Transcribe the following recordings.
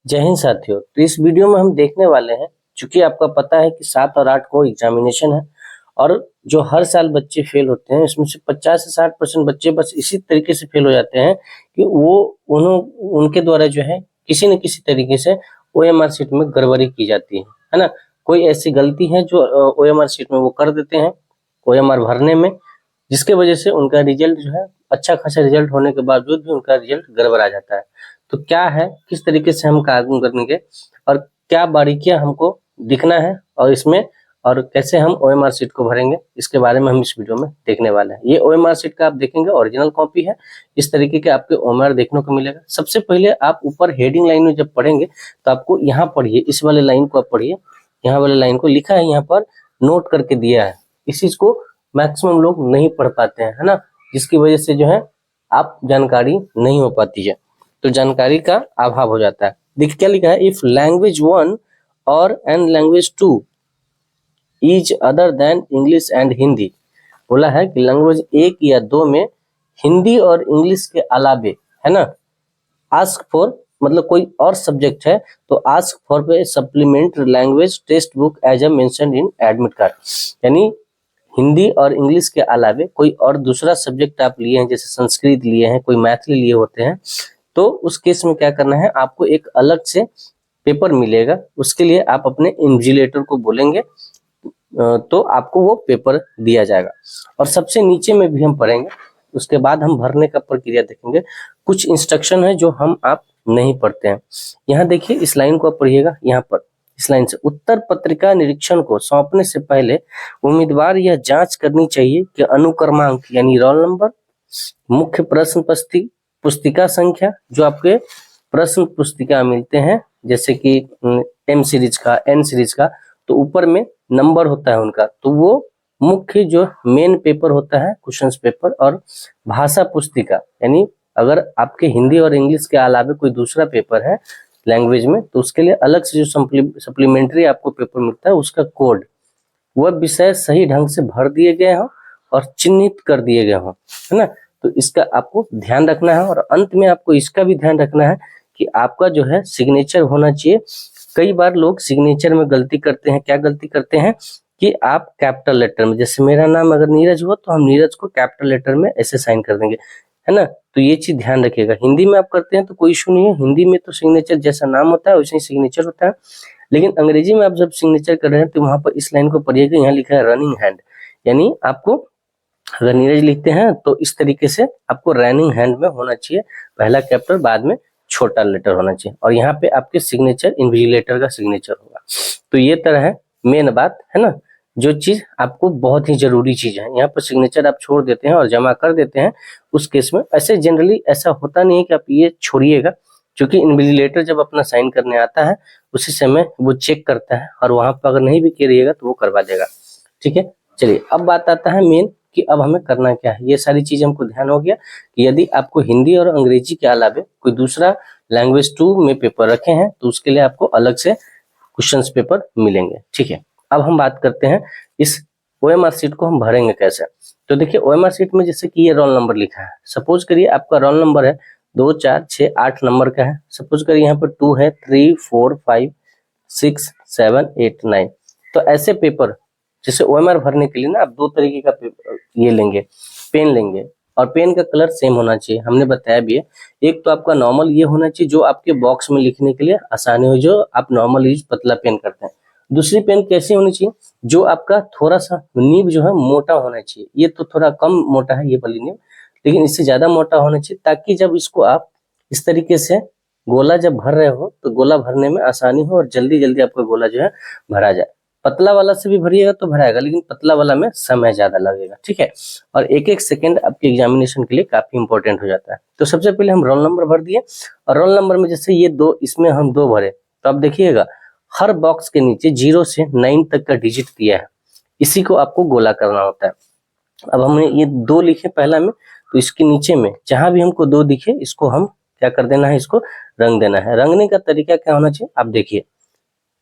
जय हिंद साथियों। तो इस वीडियो में हम देखने वाले हैं, चूंकि आपका पता है कि 7 और 8 को एग्जामिनेशन है और जो हर साल बच्चे फेल होते हैं इसमें से 50 से 60% बच्चे बस इसी तरीके से फेल हो जाते हैं कि वो उनके द्वारा जो है किसी न किसी तरीके से ओएमआर शीट में गड़बड़ी की जाती है ना। कोई ऐसी गलती है जो ओएमआर शीट में वो कर देते हैं ओएमआर भरने में, जिसके वजह से उनका रिजल्ट जो है अच्छा खासा रिजल्ट होने के बावजूद भी उनका रिजल्ट गड़बड़ा जाता है। तो क्या है, किस तरीके से हम कार्य करेंगे और क्या बारीकियां हमको दिखना है और इसमें और कैसे हम ओएमआर शीट को भरेंगे, इसके बारे में हम इस वीडियो में देखने वाले हैं। ये ओएमआर शीट का आप देखेंगे ओरिजिनल कॉपी है, इस तरीके के आपके ओएमआर देखने को मिलेगा। सबसे पहले आप ऊपर हेडिंग लाइन में जब पढ़ेंगे तो आपको यहाँ पढ़िए, इस वाले लाइन को आप पढ़िए, यहाँ वाले लाइन को लिखा है, यहाँ पर नोट करके दिया है। इस चीज को मैक्सिमम लोग नहीं पढ़ पाते हैं, है ना, जिसकी वजह से जो है आप जानकारी नहीं हो पाती है, तो जानकारी का अभाव हो जाता है। देखिए क्या लिखा है, इफ लैंग्वेज 1 और and language 2 is other than English and Hindi, बोला है कि लैंग्वेज 1 या 2 में हिंदी और इंग्लिश के अलावे, है ना, आस्क फॉर मतलब कोई और सब्जेक्ट है तो ask for pay supplement language text book as a mentioned in admit card. यानी हिंदी और इंग्लिश के अलावे कोई और दूसरा सब्जेक्ट आप लिए हैं, जैसे संस्कृत लिए हैं, कोई मैथिली लिए होते हैं, तो उस केस में क्या करना है, आपको एक अलग से पेपर मिलेगा। उसके लिए आप अपने इन्विजिलेटर को बोलेंगे तो आपको वो पेपर दिया जाएगा। और सबसे नीचे में भी हम पढ़ेंगे, उसके बाद हम भरने का प्रक्रिया देखेंगे। कुछ इंस्ट्रक्शन है जो हम आप नहीं पढ़ते हैं। यहाँ देखिए, इस लाइन को आप पढ़िएगा, यहाँ पर इस लाइन से, उत्तर पत्रिका निरीक्षण को सौंपने से पहले उम्मीदवार यह जांच करनी चाहिए कि अनुक्रमांक यानी रोल नंबर, मुख्य प्रश्न पुस्तिका संख्या, जो आपके प्रश्न पुस्तिका मिलते हैं जैसे कि एम सीरीज का, एन सीरीज का, तो ऊपर में नंबर होता है उनका, तो वो मुख्य जो मेन पेपर होता है क्वेश्चंस पेपर, और भाषा पुस्तिका, यानी अगर आपके हिंदी और इंग्लिश के अलावा कोई दूसरा पेपर है लैंग्वेज में तो उसके लिए अलग से जो सप्लीमेंट्री आपको पेपर मिलता है उसका कोड, वह विषय सही ढंग से भर दिए गए हों और चिन्हित कर दिए गए हों, है ना। तो इसका आपको ध्यान रखना है। और अंत में आपको इसका भी ध्यान रखना है कि आपका जो है सिग्नेचर होना चाहिए। कई बार लोग सिग्नेचर में गलती करते हैं। क्या गलती करते हैं कि आप कैपिटल लेटर में, जैसे मेरा नाम अगर नीरज हुआ तो हम नीरज को कैपिटल लेटर में ऐसे साइन कर देंगे, है ना। तो ये चीज ध्यान रखिएगा। हिंदी में आप करते हैं तो कोई इशू नहीं है, हिंदी में तो सिग्नेचर जैसा नाम होता है वैसे ही सिग्नेचर होता है। लेकिन अंग्रेजी में आप जब सिग्नेचर कर रहे हैं तो वहां पर इस लाइन को पढ़िएगा, यहाँ लिखा है रनिंग हैंड, यानी आपको अगर नीरज लिखते हैं तो इस तरीके से आपको रनिंग हैंड में होना चाहिए, पहला कैपिटल बाद में छोटा लेटर होना चाहिए, और यहाँ पे आपके सिग्नेचर इन्विजिलेटर का सिग्नेचर होगा। तो ये तरह है मेन बात, है ना, जो चीज आपको बहुत ही जरूरी चीज है। यहाँ पर सिग्नेचर आप छोड़ देते हैं और जमा कर देते हैं, उस केस में ऐसे जनरली ऐसा होता नहीं है कि आप ये छोड़िएगा, क्योंकि इन्विजिलेटर जब अपना साइन करने आता है उसी समय वो चेक करता है और वहां पर अगर नहीं भी करिएगा तो वो करवा देगा। ठीक है, चलिए अब बात आता है मेन कि अब हमें करना क्या है। ये सारी चीज हमको ध्यान हो गया कि यदि आपको हिंदी और अंग्रेजी के अलावे कोई दूसरा लैंग्वेज 2 में पेपर रखे हैं तो उसके लिए आपको अलग से क्वेश्चंस पेपर मिलेंगे। ठीक है, अब हम बात करते हैं इस ओएमआर शीट को हम भरेंगे कैसे। तो देखिए ओएमआर शीट में जैसे कि ये रोल नंबर लिखा है, सपोज करिए आपका रोल नंबर है 2 4 6 8 नंबर का है। सपोज करिए यहाँ पर 2 है, 3 4 5 6 7 8 9। तो ऐसे पेपर जैसे ओएमआर भरने के लिए ना आप दो तरीके का पेपर ये लेंगे, पेन लेंगे, और पेन का कलर सेम होना चाहिए, हमने बताया भी है। एक तो आपका नॉर्मल ये होना चाहिए जो आपके बॉक्स में लिखने के लिए आसानी हो, जो आप नॉर्मल यूज पतला पेन करते हैं। दूसरी पेन कैसी होनी चाहिए, जो आपका थोड़ा सा नीब जो है मोटा होना चाहिए। ये तो थोड़ा कम मोटा है ये वाली नीब, लेकिन इससे ज्यादा मोटा होना चाहिए, ताकि जब इसको आप इस तरीके से गोला जब भर रहे हो तो गोला भरने में आसानी हो और जल्दी जल्दी आपका गोला जो है भरा जाए। पतला वाला से भी भरिएगा तो भराएगा, लेकिन पतला वाला में समय ज्यादा लगेगा। ठीक है, और एक एक सेकंड आपके एग्जामिनेशन के लिए काफी इंपॉर्टेंट हो जाता है। तो सबसे पहले हम रोल नंबर भर दिए, और रोल नंबर में जैसे ये दो, इसमें हम 2 भरे, तो आप देखिएगा हर बॉक्स के नीचे 0 से 9 तक का डिजिट दिया है, इसी को आपको गोला करना होता है। अब हमने ये 2 लिखे पहला में, तो इसके नीचे में जहां भी हमको 2 दिखे इसको हम क्या कर देना है, इसको रंग देना है। रंगने का तरीका क्या होना चाहिए, आप देखिए,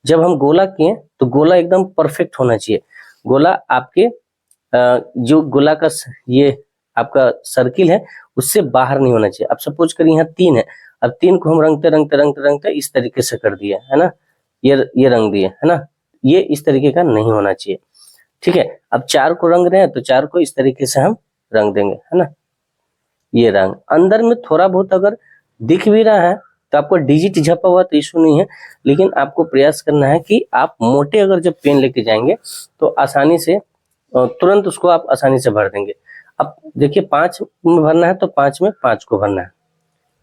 जब हम गोला किए तो गोला एकदम परफेक्ट होना चाहिए। गोला आपके जो गोला का ये आपका सर्किल है उससे बाहर नहीं होना चाहिए। अब सपोज करिए यहाँ 3 है, अब 3 को हम रंगते इस तरीके से कर दिए, है ना, ये रंग दिए, है ना, ये इस तरीके का नहीं होना चाहिए, ठीक है। अब 4 को रंग रहे हैं तो 4 को इस तरीके से हम रंग देंगे, है ना, ये रंग। अंदर में थोड़ा बहुत अगर दिख भी रहा है तो आपको डिजिट झपा हुआ तो इशू नहीं है, लेकिन आपको प्रयास करना है कि आप मोटे अगर जब पेन लेके जाएंगे तो आसानी से तुरंत उसको आप आसानी से भर देंगे। अब देखिए 5 में भरना है तो 5 में 5 को भरना है।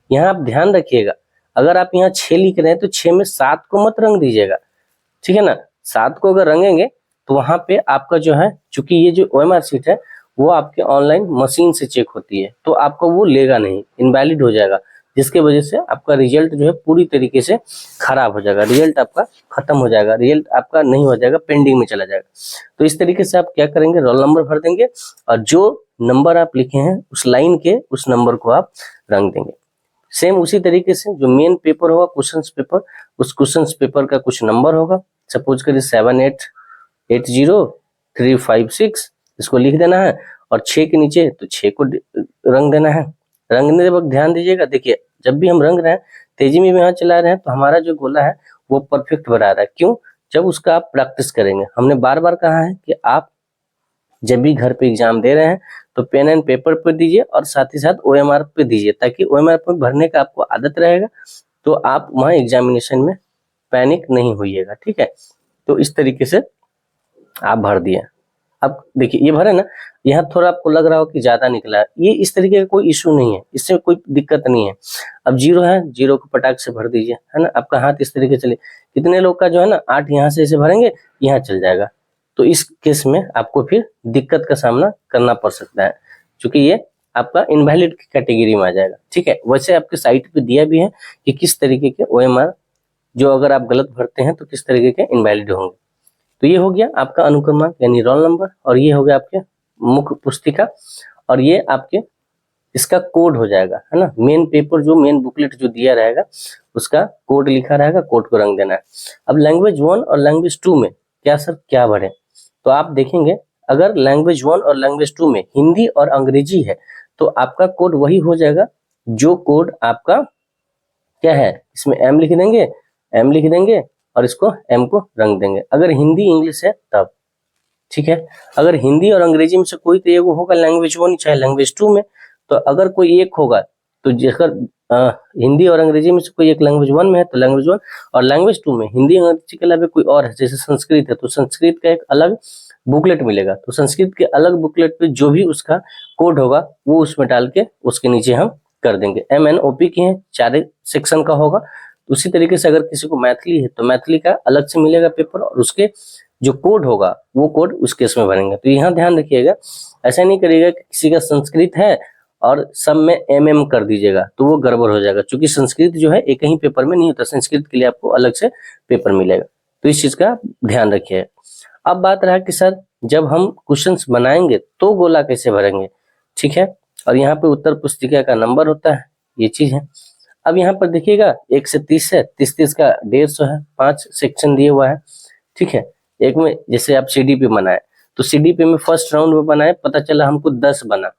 यहाँ आप ध्यान रखिएगा, अगर आप यहाँ 6 लिख रहे हैं तो 6 में 7 को मत रंग दीजिएगा, ठीक है ना। 7 को अगर रंगेंगे तो वहां पे आपका जो है, चूंकि ये जो OMR शीट है वो आपके ऑनलाइन मशीन से चेक होती है, तो आपको वो लेगा नहीं, इनवैलिड हो जाएगा, जिसके वजह से आपका रिजल्ट जो है पूरी तरीके से खराब हो जाएगा, रिजल्ट आपका खत्म हो जाएगा, रिजल्ट आपका नहीं हो जाएगा, पेंडिंग में चला जाएगा। तो इस तरीके से आप क्या करेंगे, रोल नंबर भर देंगे और जो नंबर आप लिखे हैं उस लाइन के उस नंबर को आप रंग देंगे। सेम उसी तरीके से जो मेन पेपर होगा क्वेश्चन पेपर, उस क्वेश्चन पेपर का कुछ नंबर होगा, सपोज करिए 7880356, इसको लिख देना है और 6 के नीचे तो 6 को रंग देना है। रंगने वक्त ध्यान दीजिएगा, देखिए जब भी हम रंग रहे हैं तेजी में यहाँ चला रहे हैं तो हमारा जो गोला है वो परफेक्ट बना रहा है। क्यों? जब उसका आप प्रैक्टिस करेंगे। हमने बार बार कहा है कि आप जब भी घर पे एग्जाम दे रहे हैं तो पेन एंड पेपर पे दीजिए और साथ ही साथ OMR पे दीजिए, ताकि OMR पे भरने का आपको आदत रहेगा, तो आप वहाँ एग्जामिनेशन में पैनिक नहीं होइएगा, ठीक है। तो इस तरीके से आप भर दिए। अब देखिए ये भरे ना, यहाँ थोड़ा आपको लग रहा हो कि ज्यादा निकला है, ये इस तरीके का कोई इशू नहीं है, इससे कोई दिक्कत नहीं है। अब 0 है, 0 को पटाख से भर दीजिए, है ना। आपका हाथ इस तरीके चले, कितने लोग का जो है ना 8 यहाँ से ऐसे भरेंगे, यहाँ चल जाएगा, तो इस केस में आपको फिर दिक्कत का सामना करना पड़ सकता है, क्योंकि ये आपका इनवैलिड कैटेगरी में आ जाएगा, ठीक है। वैसे आपके साइट पे दिया भी है कि किस तरीके के OMR जो अगर आप गलत भरते हैं तो किस तरीके के इनवैलिड होंगे। तो ये हो गया आपका अनुक्रमांक यानी रोल नंबर, और ये हो गया आपके मुख्य पुस्तिका, और ये आपके इसका कोड हो जाएगा, है ना। मेन पेपर जो मेन बुकलेट जो दिया रहेगा उसका कोड लिखा रहेगा, कोड को रंग देना है। अब लैंग्वेज 1 और लैंग्वेज 2 में क्या सर क्या भरे, तो आप देखेंगे अगर लैंग्वेज 1 और लैंग्वेज 2 में हिंदी और अंग्रेजी है तो आपका कोड वही हो जाएगा जो कोड आपका क्या है, इसमें M लिख देंगे और इसको M को रंग देंगे। अगर हिंदी इंग्लिश है तब, ठीक है। अगर हिंदी और अंग्रेजी में से कोई तो एक होगा लैंग्वेज 1 चाहे लैंग्वेज 2 में, तो अगर कोई एक होगा तो अगर हिंदी और अंग्रेजी में से कोई एक लैंग्वेज 1 में है तो लैंग्वेज 1, और लैंग्वेज 2 में हिंदी अंग्रेजी के अलावा कोई और है, जैसे संस्कृत है तो संस्कृत का एक अलग बुकलेट मिलेगा, तो संस्कृत के अलग बुकलेट पे जो भी उसका कोड होगा वो उसमें डाल के उसके नीचे हम कर देंगे। MNOP की है, 4 सेक्शन का होगा। उसी तरीके से अगर किसी को मैथिली है तो मैथिली का अलग से मिलेगा पेपर, और उसके जो कोड होगा वो कोड उस केस में भरेंगे। तो यहाँ ध्यान रखिएगा, ऐसा नहीं करिएगा कि किसी का संस्कृत है और सब में MM कर दीजिएगा, तो वो गड़बड़ हो जाएगा, क्योंकि संस्कृत जो है एक ही पेपर में नहीं होता, संस्कृत के लिए आपको अलग से पेपर मिलेगा, तो इस चीज का ध्यान रखिए। अब बात रहा कि सर जब हम क्वेश्चंस बनाएंगे तो गोला कैसे भरेंगे, ठीक है, और यहाँ पे उत्तर पुस्तिका का नंबर होता है, ये चीज है। अब यहाँ पर देखिएगा 1 से 30 है, 30 का 150 है, 5 सेक्शन दिए हुआ है, ठीक है। एक में जैसे आप CDP बनाए तो CDP में फर्स्ट राउंड में बनाए, पता चला हमको 10 बना।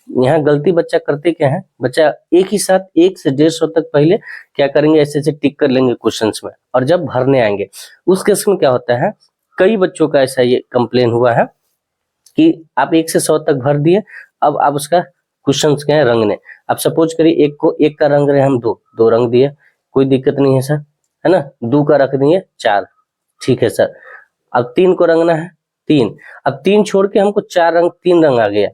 यहाँ गलती बच्चा करते क्या है, बच्चा एक ही साथ 1 से 150 तक पहले क्या करेंगे, ऐसे ऐसे टिक कर लेंगे क्वेश्चंस में, और जब भरने आएंगे उस केस में क्या होता है, कई बच्चों का ऐसा ये कंप्लेन हुआ है कि आप 1 से 100 तक भर दिए, अब आप उसका क्वेश्चन क्या है रंगने, अब सपोज करिए एक को 1 का रंग रहे हम 2 रंग दिए, कोई दिक्कत नहीं है सर, है ना। 2 का रख दिए 4, ठीक है सर। अब 3 को रंगना है 3, अब 3 छोड़ के हमको 3 रंग आ गया,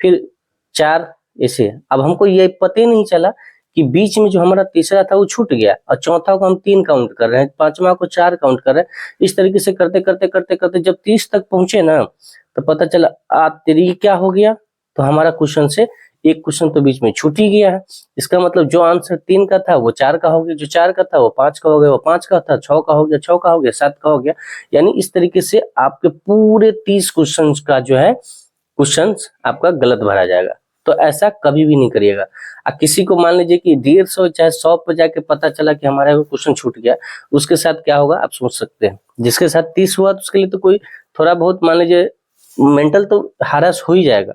फिर 4 ऐसे। अब हमको ये पता ही नहीं चला कि बीच में जो हमारा तीसरा था वो छूट गया, और चौथा को हम 3 काउंट कर रहे हैं, पांचवा को 4 काउंट कर रहे हैं। इस तरीके से करते करते करते करते जब 30 तक पहुंचे ना तो पता चला तेरी क्या हो गया, तो हमारा क्वेश्चन से एक क्वेश्चन तो बीच में छूट ही गया है। इसका मतलब जो आंसर 3 का था वो 4 का हो गया, जो 4 का था वो 5 का हो गया, वो 5 का था 6 का हो गया, 6 का हो गया 7 का हो गया। यानी इस तरीके से आपके पूरे 30 क्वेश्चन का जो है क्वेश्चन आपका गलत भरा जाएगा। तो ऐसा कभी भी नहीं करिएगा। किसी को मान लीजिए कि 150 चाहे 100 पर जाके पता चला कि हमारा क्वेश्चन छूट गया, उसके साथ क्या होगा आप सोच सकते हैं। जिसके साथ 30 हुआ तो उसके लिए तो कोई थोड़ा बहुत मान लीजिए मेंटल तो हरास हो ही जाएगा,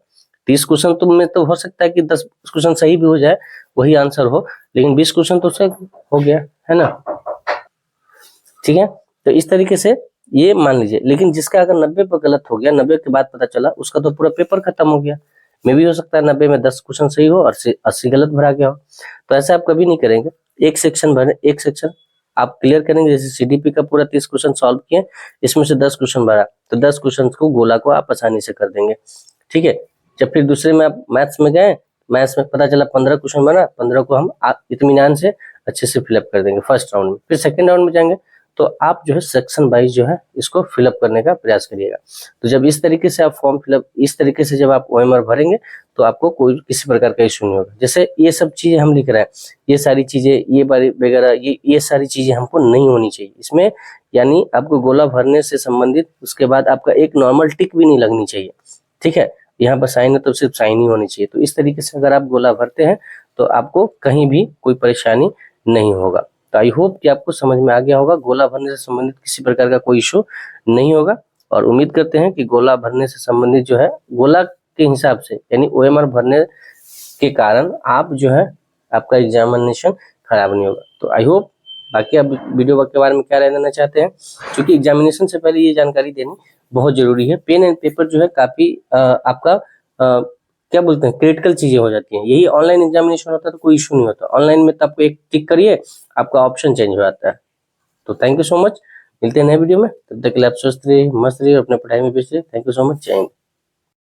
30 क्वेश्चन तो में तो हो सकता है कि 10 क्वेश्चन सही भी हो जाए, वही आंसर हो, लेकिन 20 क्वेश्चन तो सही हो गया है ना। ठीक है, तो इस तरीके से ये मान लीजिए। लेकिन जिसका अगर 90 पर गलत हो गया, 90 के बाद पता चला, उसका तो पूरा पेपर खत्म हो गया। मे भी हो सकता है 90 में 10 क्वेश्चन सही हो और 80 गलत भरा गया हो। तो ऐसा आप कभी नहीं करेंगे। एक सेक्शन भरे, एक सेक्शन आप क्लियर करेंगे। जैसे सीडीपी का पूरा 30 क्वेश्चन सॉल्व किए, इसमें से 10 क्वेश्चन भरा, तो 10 क्वेश्चन को गोला को आप आसानी से कर देंगे। ठीक है, जब फिर दूसरे में आप मैथ्स में गए, मैथ्स में पता चला 15 क्वेश्चन बना, 15 को हम इत्मीनान से अच्छे से फिलअप कर देंगे फर्स्ट राउंड में। फिर सेकंड राउंड में जाएंगे तो आप जो है सेक्शन वाइज जो है इसको फिलअप करने का प्रयास करिएगा। तो जब इस तरीके से आप फॉर्म फिलअप, इस तरीके से जब आप ओएमआर भरेंगे तो आपको कोई किसी प्रकार का इशू नहीं होगा। जैसे ये सब चीजें हम लिख रहे हैं, ये सारी चीजें, ये वगैरह, ये सारी चीजें हमको नहीं होनी चाहिए इसमें। यानी आपको गोला भरने से संबंधित उसके बाद आपका एक नॉर्मल टिक भी नहीं लगनी चाहिए। ठीक है, यहाँ पर साइन है तो सिर्फ साइन ही होनी चाहिए। तो इस तरीके से अगर आप गोला भरते हैं तो आपको कहीं भी कोई परेशानी नहीं होगा। तो आई होप कि आपको समझ में आ गया होगा। गोला भरने से संबंधित किसी प्रकार का कोई इशू नहीं होगा, और उम्मीद करते हैं कि गोला भरने से संबंधित जो है, गोला के हिसाब से यानी ओएमआर भरने के कारण आप जो है आपका एग्जामिनेशन खराब नहीं होगा। तो आई होप, बाकी आप वीडियो के बारे में क्या रहना चाहते हैं, क्योंकि एग्जामिनेशन से पहले ये जानकारी देनी बहुत जरूरी है। पेन एंड पेपर जो है काफी आपका क्या बोलते हैं, क्रिटिकल चीजें हो जाती हैं। यही ऑनलाइन एग्जामिनेशन होता है तो कोई इशू नहीं होता। ऑनलाइन में तो आपको एक टिक करिए, आपका ऑप्शन चेंज हो जाता है। तो थैंक यू सो मच, मिलते हैं नए वीडियो में। तब तक के लिए आप स्वस्थ रहिए, मस्त रहिए, अपने पढ़ाई में व्यस्त रहिए। थैंक यू सो मच, जय हिंद।